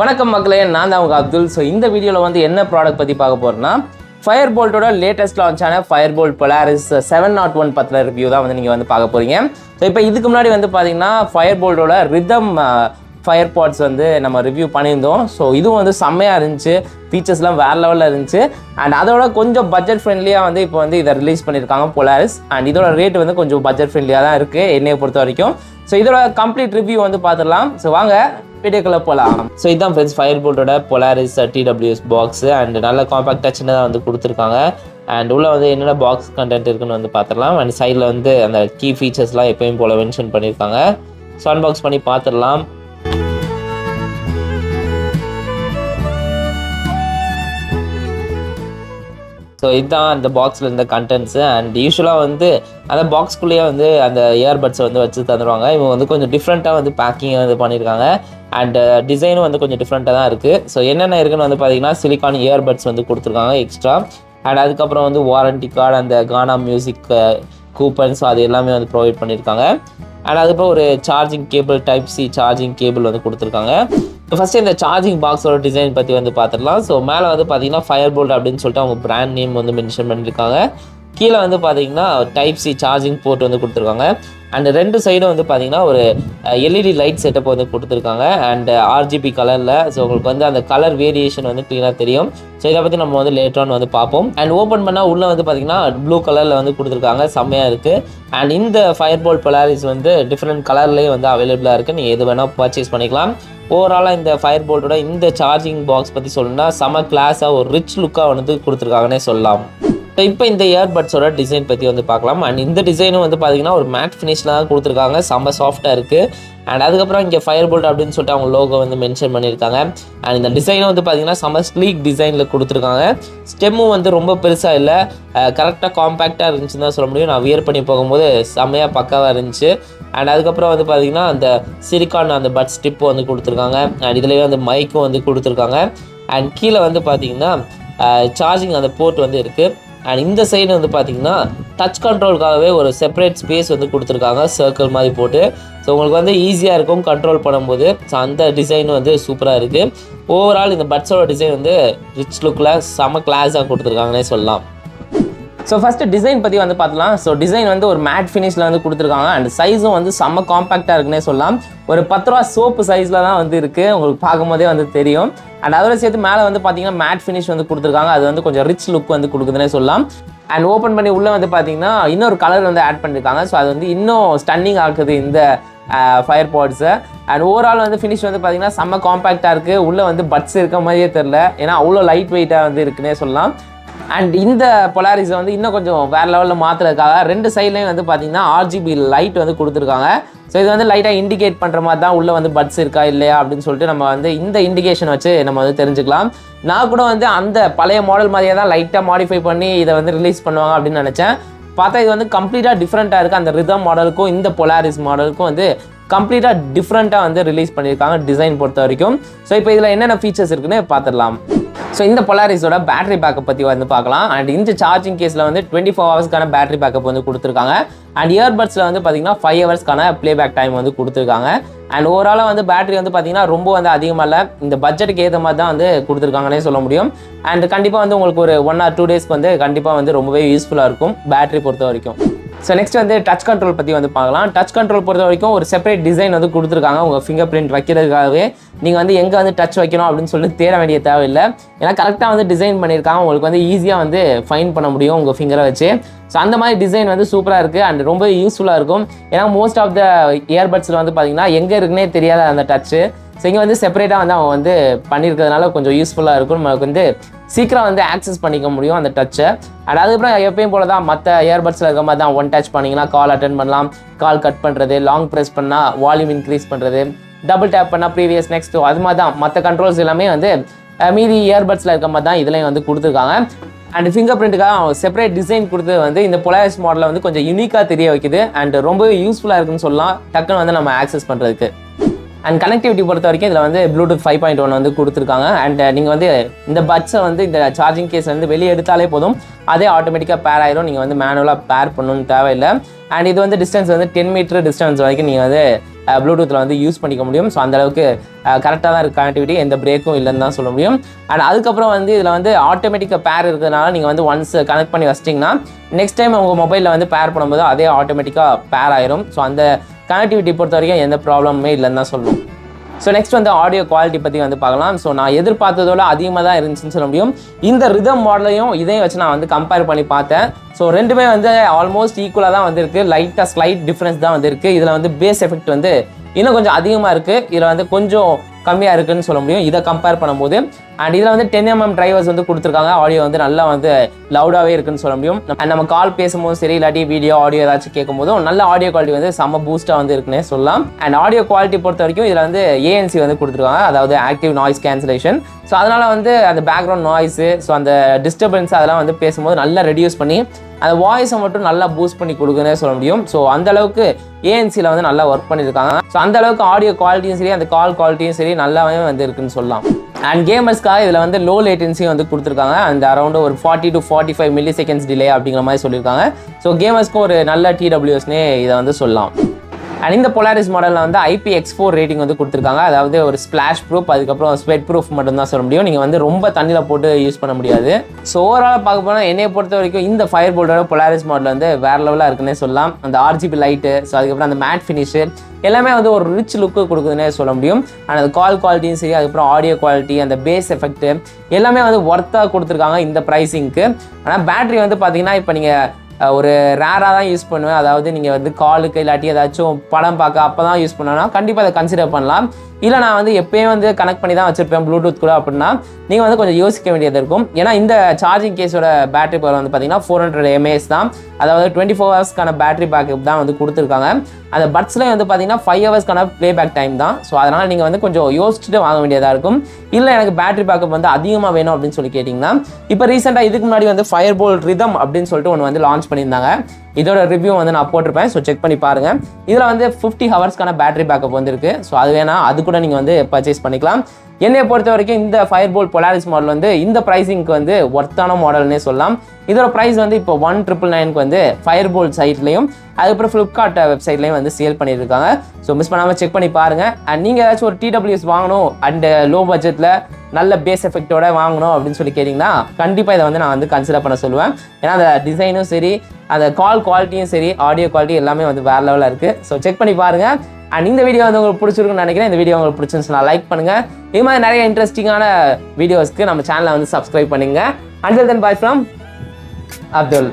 வணக்கம் மக்களே, நான் தான் உங்கள் அப்துல். ஸோ இந்த வீடியோவில் வந்து என்ன ப்ராடக்ட் பற்றி பார்க்க போகிறோன்னா ஃபயர்போல்ட்டோட லேட்டஸ்ட் லான்ச்சான FireBoltt Polaris 701 பற்றின ரிவ்யூ தான் வந்து நீங்கள் வந்து பார்க்க போகிறீங்க. ஸோ இப்போ இதுக்கு முன்னாடி வந்து பார்த்தீங்கன்னா FireBolttோட ரிதம் Firepods வந்து நம்ம ரிவ்யூ பண்ணியிருந்தோம். ஸோ இதுவும் வந்து செம்மையாக இருந்துச்சு, ஃபீச்சர்ஸ்லாம் வேறு லெவலில் இருந்துச்சு. அண்ட் அதோட கொஞ்சம் பட்ஜெட் ஃப்ரெண்ட்லியாக வந்து இப்போ வந்து இதை ரிலீஸ் பண்ணியிருக்காங்க Polaris. அண்ட் இதோட ரேட் வந்து கொஞ்சம் பட்ஜெட் ஃப்ரெண்ட்லியாக தான் இருக்குது என்னையை பொறுத்த வரைக்கும். ஸோ இதோட கம்ப்ளீட் ரிவ்யூ வந்து பார்த்துடலாம். ஸோ வாங்க வீடியோக்குள்ளே போகலாம். ஸோ இதுதான் ஃப்ரெண்ட்ஸ் FireBolttோட Polaris TWS பாக்ஸு. அண்ட் நல்ல காம்பேக்டாக சின்னதாக வந்து கொடுத்துருக்காங்க. அண்ட் உள்ளே வந்து என்னென்ன பாக்ஸ் கண்டென்ட் இருக்குன்னு வந்து பார்த்துடலாம். அண்ட் சைடில் வந்து அந்த கீ ஃபீச்சர்ஸ்லாம் எப்பயும் போல் மென்ஷன் பண்ணியிருக்காங்க. ஸோ அன்பாக்ஸ் பண்ணி பார்த்துடலாம். ஸோ இதுதான் அந்த பாக்ஸில் இருந்த கண்டென்ட்ஸு. அண்ட் யூஸ்வலாக வந்து அந்த பாக்ஸ்குள்ளேயே வந்து அந்த இயர்பட்ஸை வந்து வச்சு தந்துடுவாங்க. இவங்க வந்து கொஞ்சம் டிஃப்ரெண்ட்டாக வந்து பேக்கிங் வந்து பண்ணியிருக்காங்க. அண்ட் டிசைனும் வந்து கொஞ்சம் டிஃப்ரெண்ட்டாக தான் இருக்குது. ஸோ என்னென்ன இருக்குன்னு வந்து பார்த்தீங்கன்னா சிலிக்கான் இயர்பட்ஸ் வந்து கொடுத்துருக்காங்க எக்ஸ்ட்ரா. அண்ட் அதுக்கப்புறம் வந்து வாரண்டி கார்டு, அந்த கானா மியூசிக் கூப்பன்ஸ் அது எல்லாமே வந்து ப்ரொவைட் பண்ணியிருக்காங்க. அண்ட் அதுக்கப்புறம் ஒரு charging cable, type C charging cable வந்து கொடுத்துருக்காங்க. ஃபஸ்ட்டு இந்த சார்ஜிங் பாக்ஸோட டிசைன் பற்றி வந்து பார்த்துடலாம். ஸோ மேலே வந்து பார்த்தீங்கன்னா FireBoltt அப்படின்னு சொல்லிட்டு அவங்க பிராண்ட் நேம் வந்து மென்ஷன் பண்ணியிருக்காங்க. கீழே வந்து பார்த்தீங்கன்னா டைப் சி சார்ஜிங் போர்ட் வந்து கொடுத்துருக்காங்க. அண்ட் ரெண்டு சைடும் வந்து பார்த்தீங்கன்னா ஒரு எல்இடி லைட் செட்டப் வந்து கொடுத்துருக்காங்க. அண்ட் RGB கலரில். ஸோ உங்களுக்கு வந்து அந்த கலர் வேரியேஷன் வந்து க்ளீனாக தெரியும். ஸோ இதை பற்றி நம்ம வந்து லேட்டரான் வந்து பார்ப்போம். அண்ட் ஓப்பன் பண்ணால் உள்ளே வந்து பார்த்தீங்கன்னா ப்ளூ கலரில் வந்து கொடுத்துருக்காங்க, செம்மையாக இருக்குது. அண்ட் இந்த FireBoltt Polaris வந்து டிஃப்ரெண்ட் கலர்லேயே வந்து அவைலபிளாக இருக்குது. நீங்கள் எது வேணால் பர்ச்சேஸ் பண்ணிக்கலாம். ஓவராலாக இந்த FireBolttோட இந்த சார்ஜிங் பாக்ஸ் பற்றி சொல்லணும்னா செம கிளாஸாக ஒரு ரிச் லுக்காக வந்து கொடுத்துருக்காங்கன்னே சொல்லலாம். ஸோ இப்போ இந்த இயர்பட்ஸோட டிசைன் பற்றி வந்து பார்க்கலாம். அண்ட் இந்த டிசைனும் வந்து பார்த்தீங்கன்னா ஒரு மேட் ஃபினிஷில் தான் கொடுத்துருக்காங்க, செம்ம சாஃப்டாக இருக்குது. அண்ட் அதுக்கப்புறம் இங்கே FireBoltt அப்படின்னு சொல்லிட்டு அவங்க லோகோ வந்து மென்ஷன் பண்ணியிருக்காங்க. அண்ட் இந்த டிசைனும் வந்து பார்த்தீங்கன்னா செம்ம ஸ்லீக் டிசைனில் கொடுத்துருக்காங்க. ஸ்டெம்மும் வந்து ரொம்ப பெருசாக இல்லை, கரெக்டாக காம்பேக்டாக இருந்துச்சுன்னு தான் சொல்ல முடியும். நான் வியர் பண்ணி போகும்போது செம்மையாக பக்காவாக இருந்துச்சு. அண்ட் அதுக்கப்புறம் வந்து பார்த்தீங்கன்னா அந்த சிலிக்கான் அந்த பட் ஸ்டிப்பு வந்து கொடுத்துருக்காங்க. அண்ட் இதுலேயே வந்து மைக்கும் வந்து கொடுத்துருக்காங்க. அண்ட் கீழே வந்து பார்த்தீங்கன்னா சார்ஜிங் அந்த போர்ட் வந்து இருக்குது. அண்ட் இந்த சைடு வந்து பார்த்தீங்கன்னா டச் கண்ட்ரோலுக்காகவே ஒரு செப்பரேட் ஸ்பேஸ் வந்து கொடுத்துருக்காங்க, சர்க்கிள் மாதிரி போட்டு. ஸோ உங்களுக்கு வந்து ஈஸியாக இருக்கும் கண்ட்ரோல் பண்ணும்போது. ஸோ அந்த டிசைன் வந்து சூப்பராக இருக்குது. ஓவரால் இந்த பட்ஸோட டிசைன் வந்து ரிச் லுக்கில் செம கிளாஸாக கொடுத்துருக்காங்கன்னே சொல்லலாம். ஸோ ஃபஸ்ட்டு டிசைன் பற்றி வந்து பார்த்துலாம். ஸோ டிசைன் வந்து ஒரு மேட் ஃபினிஷில் வந்து கொடுத்துருக்காங்க. அண்ட் சைஸும் வந்து செம்ம காம்பேக்டாக இருக்குன்னே சொல்லலாம். ஒரு 10 ரூபா சோப்பு சைஸில் தான் வந்து இருக்குது, உங்களுக்கு பார்க்கும்போதே வந்து தெரியும். அண்ட் அதோட சேர்த்து மேலே வந்து பார்த்தீங்கன்னா மேட் ஃபினிஷ் வந்து கொடுத்துருக்காங்க. அது வந்து கொஞ்சம் ரிச் லுக் வந்து கொடுக்குதுன்னே சொல்லலாம். அண்ட் ஓப்பன் பண்ணி உள்ளே வந்து பார்த்தீங்கன்னா இன்னொரு கலர் வந்து ஆட் பண்ணியிருக்காங்க. ஸோ அது வந்து இன்னும் ஸ்டன்னிங் ஆக்குது இந்த FirePodsஸை. அண்ட் ஓவரால் வந்து ஃபினிஷ் வந்து பார்த்தீங்கன்னா செம்ம காம்பேக்டாக இருக்குது. உள்ளே வந்து பட்ஸ் இருக்க மாதிரியே தெரில, ஏன்னா அவ்வளோ லைட் வெயிட்டாக வந்து இருக்குன்னே சொல்லலாம். அண்ட் இந்த Polarisஸை வந்து இன்னும் கொஞ்சம் வேறு லெவலில் மாற்றுறதுக்காக ரெண்டு சைட்லேயும் வந்து பார்த்தீங்கன்னா RGB லைட் வந்து கொடுத்துருக்காங்க. ஸோ இது வந்து லைட்டாக இண்டிகேட் பண்ணுற மாதிரி தான் உள்ளே வந்து பட்ஸ் இருக்கா இல்லையா அப்படின்னு சொல்லிட்டு நம்ம வந்து இந்த இண்டிகேஷன் வச்சு நம்ம வந்து தெரிஞ்சுக்கலாம். நான் கூட வந்து அந்த பழைய மாடல் மாதிரியே தான் லைட்டாக மாடிஃபை பண்ணி இதை வந்து ரிலீஸ் பண்ணுவாங்க அப்படின்னு நினச்சேன். பார்த்தா இது வந்து கம்ப்ளீட்டாக டிஃப்ரெண்ட்டாக இருக்குது. அந்த ரிதம் மாடலுக்கும் இந்த Polaris மாடலுக்கும் வந்து கம்ப்ளீட்டாக டிஃப்ரெண்ட்டாக வந்து ரிலீஸ் பண்ணியிருக்காங்க டிசைன் பொறுத்த வரைக்கும். ஸோ இப்போ இதில் என்னென்ன ஃபீச்சர்ஸ் இருக்குன்னு பார்த்துடலாம். ஸோ இந்த Polarisஸோட பேட்டரி பேக்கப் பற்றி வந்து பார்க்கலாம். அண்ட் இந்த சார்ஜிங் கேஸில் வந்து 24 ஹவர்ஸ்க்கான பேட்டரி பேக்கப் வந்து கொடுத்துருக்காங்க. அண்ட் இயர்பட்ஸில் வந்து பார்த்தீங்கன்னா 5 ஹவர்ஸ்க்கான ப்ளேபேக் டைம் வந்து கொடுத்துருக்காங்க. அண்ட் ஓவராலாக வந்து பேட்டரி வந்து பார்த்தீங்கன்னா ரொம்ப வந்து அதிகமாக இல்லை, இந்த பட்ஜெட்டுக்கு ஏற்ற மாதிரி தான் வந்து கொடுத்துருக்காங்கன்னே சொல்ல முடியும். அண்ட் கண்டிப்பாக வந்து உங்களுக்கு ஒரு 1 or 2 டேஸ்க்கு வந்து கண்டிப்பாக வந்து ரொம்பவே யூஸ்ஃபுல்லாக இருக்கும் பேட்டரி பொறுத்த வரைக்கும். ஸோ நெக்ஸ்ட் வந்து டச் கண்ட்ரோல் பற்றி வந்து பார்க்கலாம். டச் கண்ட்ரோல் பொறுத்த வரைக்கும் ஒரு செப்பரேட் டிசைன் வந்து கொடுத்துருக்காங்க. உங்கள் ஃபிங்கர் பிரிண்ட் வைக்கிறதுக்காகவே நீங்கள் வந்து எங்கே வந்து டச் வைக்கணும் அப்படின்னு சொல்லிட்டு தேட வேண்டிய தேவையில்லை, ஏன்னா கரெக்டாக வந்து டிசைன் பண்ணியிருக்காங்க. உங்களுக்கு வந்து ஈஸியாக வந்து ஃபைண்ட் பண்ண முடியும் உங்கள் ஃபிங்கரை வச்சு. ஸோ அந்த மாதிரி டிசைன் வந்து சூப்பராக இருக்குது. அண்ட் ரொம்ப யூஸ்ஃபுல்லாக இருக்கும், ஏன்னா மோஸ்ட் ஆஃப் த இயர்பட்ஸில் வந்து பார்த்தீங்கன்னா எங்கே இருக்குன்னே தெரியாத அந்த டச்சு. ஸோ இங்கே வந்து செப்பரேட்டாக வந்து அவங்க வந்து பண்ணியிருக்கிறதுனால கொஞ்சம் யூஸ்ஃபுல்லாக இருக்கும். நமக்கு வந்து சீக்கிரம் வந்து ஆக்சஸ் பண்ணிக்க முடியும் அந்த டச்சை. அண்ட் அதுக்கப்புறம் எப்பயும் போல தான் மற்ற இயர்பட்ஸில் இருக்க மாதிரி தான் ஒன் டச் பண்ணிங்கன்னா கால் அட்டன் பண்ணலாம், கால் கட் பண்ணுறது, லாங் ப்ரெஸ் பண்ணால் வால்யூம் இன்க்ரீஸ் பண்ணுறது, டபுள் டேப் பண்ணால் ப்ரீவியஸ் நெக்ஸ்ட், அது மாதிரி தான் மற்ற கண்ட்ரோல்ஸ் எல்லாமே வந்து மீதி இயர்பட்ஸில் இருக்க மாதிரி தான் இதுலேயும் வந்து கொடுத்துருக்காங்க. அண்ட் ஃபிங்கர் பிரிண்ட்டுக்காக செப்பரேட் டிசைன் கொடுத்து வந்து இந்த Polaris மாடலை வந்து கொஞ்சம் யூனிக்காக தெரிய வைக்குது. அண்ட் ரொம்பவே யூஸ்ஃபுல்லாக இருக்குன்னு சொல்லலாம் டக்குன்னு வந்து நம்ம ஆக்சஸ் பண்ணுறதுக்கு. அண்ட் கனெக்டிவிட்டி பொறுத்த வரைக்கும் இதில் வந்து Bluetooth 5.1 வந்து கொடுத்துருக்காங்க. அண்ட் நீங்கள் வந்து இந்த பட்ஸை வந்து இந்த சார்ஜிங் கேஸில் வந்து வெளியே எடுத்தாலே போதும், அதே ஆட்டோமேட்டிக்காக பேர் ஆயிரும். நீங்கள் வந்து மேனுவலாக பேர் பண்ணணும்னு தேவையில்லை. அண்ட் இது வந்து டிஸ்டன்ஸ் வந்து 10 மீட்டர் டிஸ்டன்ஸ் வரைக்கும் நீங்கள் வந்து ப்ளூடூத்தில் வந்து யூஸ் பண்ணிக்க முடியும். ஸோ அந்தளவுக்கு கரெக்டாக தான் இருக்குது கனெக்டிவிட்டி, எந்த பிரேக்கும் இல்லைன்னு தான் சொல்ல முடியும். அண்ட் அதுக்கப்புறம் வந்து இதில் வந்து ஆட்டோமேட்டிக்காக பேர் இருக்கிறதுனால நீங்கள் வந்து ஒன்ஸ் கனெக்ட் பண்ணி வச்சிட்டிங்கன்னா நெக்ஸ்ட் டைம் உங்கள் மொபைலில் வந்து பேர் பண்ணும்போது அதே ஆட்டோமேட்டிக்காக பேர் ஆயிரும். ஸோ அந்த கனெக்டிவிட்டி பொறுத்த வரைக்கும் எந்த ப்ராப்ளமே இல்லைன்னு தான் சொல்லணும். ஸோ நெக்ஸ்ட் வந்து ஆடியோ குவாலிட்டி பற்றி வந்து பார்க்கலாம். ஸோ நான் எதிர்பார்த்ததோட அதிகமாக தான் இருந்துச்சுன்னு சொல்ல முடியும். இந்த ரிதம் மாடலையும் இதையும் வச்சு நான் வந்து கம்பேர் பண்ணி பார்த்தேன். ஸோ ரெண்டுமே வந்து ஆல்மோஸ்ட் ஈக்குவலாக தான் வந்துருக்கு. லைட்டாக ஸ்லைட் டிஃப்ரென்ஸ் தான் வந்துருக்கு. இதில் வந்து பேஸ் எஃபெக்ட் வந்து இன்னும் கொஞ்சம் அதிகமாக இருக்குது, இதில் வந்து கொஞ்சம் கம்மியாக இருக்குன்னு சொல்ல முடியும் இதை கம்பேர் பண்ணும்போது. அண்ட் இதில் வந்து 10mm டிரைவர்ஸ் வந்து கொடுத்துருக்காங்க. ஆடியோ வந்து நல்லா வந்து லவுடாகவே இருக்குன்னு சொல்ல முடியும். அண்ட் நம்ம கால் பேசும்போது சரி, இல்லாட்டி வீடியோ ஆடியோ ஏதாச்சும் கேட்கும் போதும் நல்ல ஆடியோ குவாலிட்டி வந்து செம்ம பூஸ்ட்டாக வந்து இருக்குன்னே சொல்லலாம். அண்ட் ஆடியோ குவாலிட்டி பொறுத்த வரைக்கும் இதில் வந்து ANC வந்து கொடுத்துருக்காங்க, அதாவது ஆக்டிவ் நாய்ஸ் கேன்சலேஷன். ஸோ அதனால் வந்து அந்த பேக்ரவுண்ட் நாய்ஸு, ஸோ அந்த டிஸ்டர்பன்ஸ் அதெல்லாம் வந்து பேசும்போது நல்லா ரெடியூஸ் பண்ணி அந்த வாய்ஸை மட்டும் நல்லா பூஸ்ட் பண்ணி கொடுக்குன்னே சொல்ல முடியும். ஸோ அந்தளவுக்கு ANC-ல வந்து நல்லா ஒர்க் பண்ணியிருக்காங்க. ஸோ அந்தளவுக்கு ஆடியோ குவாலிட்டியும் சரி, அந்த கால் குவாலிட்டியும் சரி நல்லாவே வந்து இருக்குன்னு சொல்லலாம். அண்ட் கேமர்ஸ்க்காக இதில் வந்து லோ லேட்டன்சியும் வந்து கொடுத்துருக்காங்க. அந்த அரௌண்ட் ஒரு 40 to 45 மில்லிசெகண்ட்ஸ் டிலே அப்படிங்கிற மாதிரி சொல்லியிருக்காங்க. ஸோ கேமர்ஸ்க்கும் ஒரு நல்ல TWS-னே இதை வந்து சொல்லலாம். அண்ட் இந்த பொலாரிஸ் மாடலில் வந்து IPX4 ரேட்டிங் வந்து கொடுத்துருக்காங்க, அதாவது ஒரு ஸ்பிளாஷ் ப்ரூஃப், அதுக்கப்புறம் ஸ்வெட் ப்ரூஃப் மட்டும் தான் சொல்ல முடியும். நீங்கள் வந்து ரொம்ப தண்ணியில் போட்டு யூஸ் பண்ண முடியாது. ஸோ ஓவராலாக பார்க்க போனால் என்னையை பொறுத்த வரைக்கும் இந்த FireBoltt பொலாரிஸ் மாடல் வந்து வேறு லெவலாக இருக்குன்னே சொல்லலாம். அந்த RGB லைட்டு, ஸோ அதுக்கப்புறம் அந்த மேட் ஃபினிஷு எல்லாமே வந்து ஒரு ரிச் லுக்கு கொடுக்குதுன்னே சொல்ல முடியும். அண்ட் அந்த கால் குவாலிட்டியும் சரி, அதுக்கப்புறம் ஆடியோ குவாலிட்டி, அந்த பேஸ் எஃபெக்ட் எல்லாமே வந்து ஒர்த்தாக கொடுத்துருக்காங்க இந்த ப்ரைஸிங்க்கு. ஆனால் பேட்டரி வந்து பார்த்தீங்கன்னா இப்போ நீங்கள் ஒரு ரேராக தான் யூஸ் பண்ணுவேன், அதாவது நீங்கள் வந்து காலுக்கு இல்லாட்டி ஏதாச்சும் படம் பார்க்க அப்போ தான் யூஸ் பண்ணோன்னா கண்டிப்பாக அதை கன்சிடர் பண்ணலாம். இல்லை நான் வந்து எப்போயும் வந்து கனெக்ட் பண்ணி தான் வச்சுருப்பேன் ப்ளூடூத் கூட அப்படின்னா நீங்கள் வந்து கொஞ்சம் யோசிக்க வேண்டியது இருக்கும். ஏன்னா இந்த சார்ஜிங் கேஸோட பேட்டரி பவர் வந்து பார்த்தீங்கன்னா 400 mAh தான், அதாவது 24 ஹவர்ஸ்க்கான பேட்டரி பேக்கப் தான் வந்து கொடுத்துருக்காங்க. அந்த பட்ஸ்லேயும் வந்து பார்த்தீங்கன்னா 5 ஹவர்ஸ்க்கான ப்ளேபேக் டைம் தான். ஸோ அதனால் நீங்கள் வந்து கொஞ்சம் யோசிச்சுட்டு வாங்க வேண்டியதாக இருக்கும். இல்லை எனக்கு பேட்டரி பேக்கப் வந்து அதிகமாக வேணும் அப்படின்னு சொல்லி கேட்டிங்கன்னா இப்போ ரீசெண்டாக இதுக்கு முன்னாடி வந்து FireBoltt ரிதம் அப்படின்னு சொல்லிட்டு ஒன்று வந்து லான்ச் பண்ணியிருந்தாங்க. இதோட ரிவ்யூ வந்து நான் போட்டிருப்பேன், ஸோ செக் பண்ணி பாருங்கள். இதில் வந்து 50 ஹவர்ஸ்க்கான பேட்டரி பேக்கப் வந்துருக்கு. ஸோ அது வேணால் அது கூட நீங்கள் வந்து பர்ச்சேஸ் பண்ணிக்கலாம். என்னை பொறுத்த வரைக்கும் இந்த FireBoltt Polaris மாடல் வந்து இந்த ப்ரைஸிங்க்கு வந்து ஒர்த்தான மாடல்னே சொல்லலாம். இதோட ப்ரைஸ் வந்து இப்போ 1999 வந்து FireBoltt சைட்லையும் அதுக்கப்புறம் Flipkart வெப்சைட்லையும் வந்து சேல் பண்ணியிருக்காங்க. ஸோ மிஸ் பண்ணாமல் செக் பண்ணி பாருங்கள். அண்ட் நீங்கள் ஏதாச்சும் ஒரு TWS வாங்கணும் அண்ட் லோ பட்ஜெட்டில் நல்ல பேஸ் எஃபெக்டோட வாங்கணும் அப்படின்னு சொல்லி கேட்டிங்கன்னா கண்டிப்பாக இதை வந்து நான் வந்து கன்சிடர் பண்ண சொல்லுவேன். ஏன்னா அந்த டிசைனும் சரி, அந்த கால் குவாலிட்டியும் சரி, ஆடியோ குவாலிட்டி எல்லாமே வந்து வேறு லெவலில் இருக்குது. ஸோ செக் பண்ணி பாருங்கள். அண்ட் இந்த வீடியோ வந்து உங்களுக்கு பிடிச்சிருக்குன்னு நினைக்கிறேன். இந்த வீடியோ உங்களுக்கு பிடிச்சிருந்துச்சுன்னா லைக் பண்ணுங்கள். இது மாதிரி நிறைய இன்ட்ரெஸ்டிங்கான வீடியோஸ்க்கு நம்ம சேனலை வந்து சப்ஸ்கிரைப் பண்ணுங்கள். Until then, bye from Abdul.